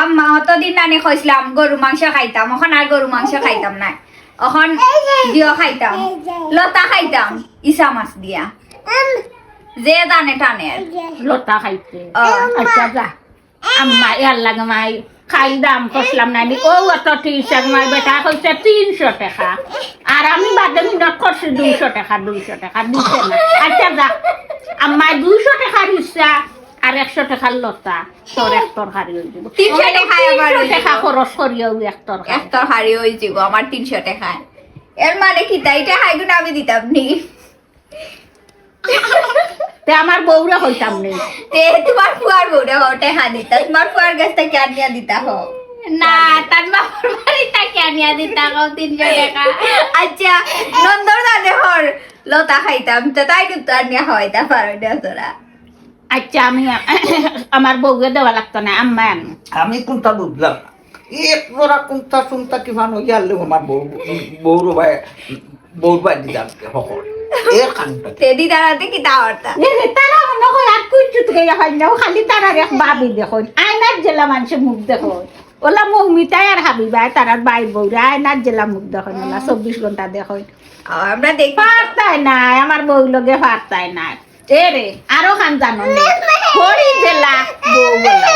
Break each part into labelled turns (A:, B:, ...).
A: আম্মা অতদিন নানি কইছিলাম গরু মাংস খাইতাম, এখন আর গরু মাংস খাইতাম না, এখন দিও খাইতাম, লতা খাইতাম ইসা মাছ দিয়া, যে টানে টানে
B: লতা খাইতে আচ্ছা যা আম্মা ইয়ার লাগে মাই খাই দাম কইলাম নানি ও অত টিউশন মাই বেটা কইছে 300 টাকা আর আমি বাদে মিনিট করছি 200 টাকা দিছে না আচ্ছা যা আম্মা 200 টাকার ইচ্ছা আর 100 টাকার লতা তোর এক তরকারি হয়ে যাব
A: 300 টাকা আবার
B: 300 টাকা খরচ করিও এক
A: এক তরকারি হয়ে যাব আমার 300 টাকা। এর মানে কি তাই টাকা এগুলো আমি দিতাম নি,
B: তে আমার বউরা হইতাম নেই
A: তে তোমার ফুয়ার বউটা টাকা দিতা, তোমার ফুয়ার গাছ থেকে আনিয়া দিতা হো
B: না তার বাবার বাড়িটা কেনিয়া দিতা কও 300 টাকা
A: আচ্ছা নন্দর দাদে হর লতা খাইতাম তো তাই কিন্তু আনিয়া হয়তা পারো না তোরা।
B: আচ্ছা আমি আমার বউকে দেওয়া লাগতো না আম্মা আনো
C: আমি কোনটা বুঝলাম না এক জোড়া কোনটা শুনতা কি ভানো ইয়ালে আমার বউর ভাই বউর ভাই দিলাম সকল এর কানটা
A: তে দিদারাতে কি দাওয়ারতা
B: তারা মনে হয় আর কুইটু থেকে হয় না খালি তারা এক ভাবি দেখো আয়নার জেলা মানুষের মুখ দেখো ওলা মুখ মিটাই আর হাবি ভাই তারার বাই বউরা আয়নার জেলা মুখ দেখো না 24 ঘন্টা দেখো
A: আমরা দেখি
B: পারতাই নাই আমার বউ লগে পারতাই নাই এরে আরো খান জানো হরি জেলা বউ বলা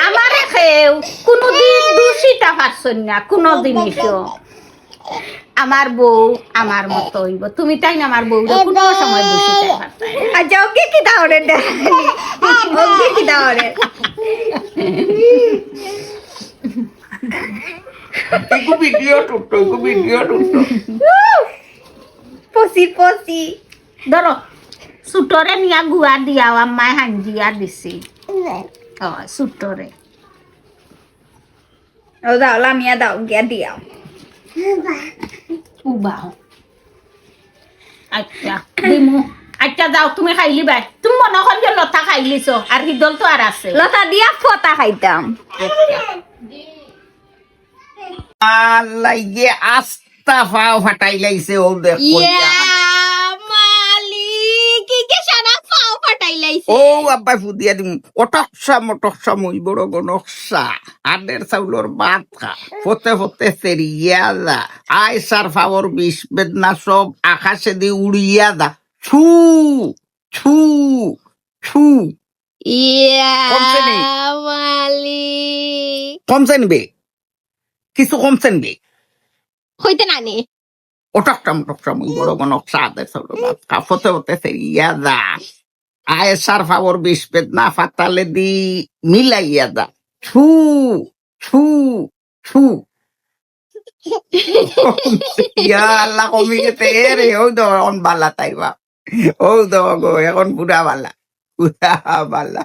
B: আমার খেউ কোনদিন দূষিতা পারছন না কোনো জিনিসও আমার বউ আমার মতো হইব তুমি তাই না আমার বউরে কোনো সময় দূষিতা পারতাই না।
A: আচ্ছা ওকে কি দাওরে ওকে কি দাওরে
C: একটু ভিডিও টুকটো
A: পসি পসি
B: ধরো সুটরে নিয়া গুয়া দিয়াও আম্মায় হাঞ্জিয়া দিছি ও সুটরে
A: ও দাও লামিয়া দাও গিয়া দিয়াও
B: উবাহ আচ্ছা দিমু আচ্ছা যাও তুমি খাইলি বাই তুমি মনে কর যে লতা খাইলিছ আর হিদল তো আর আছে
A: লতা দিয়া ফতা খাইতাম
C: আল্লাহ ইয়ে আস্তা ফাও ফাটাই লাইছে ও দেখ
A: মালিক কি সারা পাও ফাটাই লাইছে
C: ও আব্বাই ফুদিয়া দিম অটকসা মই বড় গনকসা আডের চাউলর ভাত খা ফতে সেরিয়া দা আই সার ফাওর বিষ বেদনা সব আকাশে দিয়ে উড়িয়া দা ছু ছু ছু কমছে নি?
A: মালিক
C: কমছে নিবে কিছু কমছে নিবে
A: হইতে নানি
C: অটকসা মই বড় গনকসা আডের চাউলর ভাত খা ফতে সেরিয়া দা আয় সার ফাওর বিষ বেদনা ফাতালে দি মিলাইয়া দা ছু ছু ছু ইয়া আল্লাহ কমি গেছে রে ও তো এখন বালা তাইবা ও তো গো এখন পুরা বালা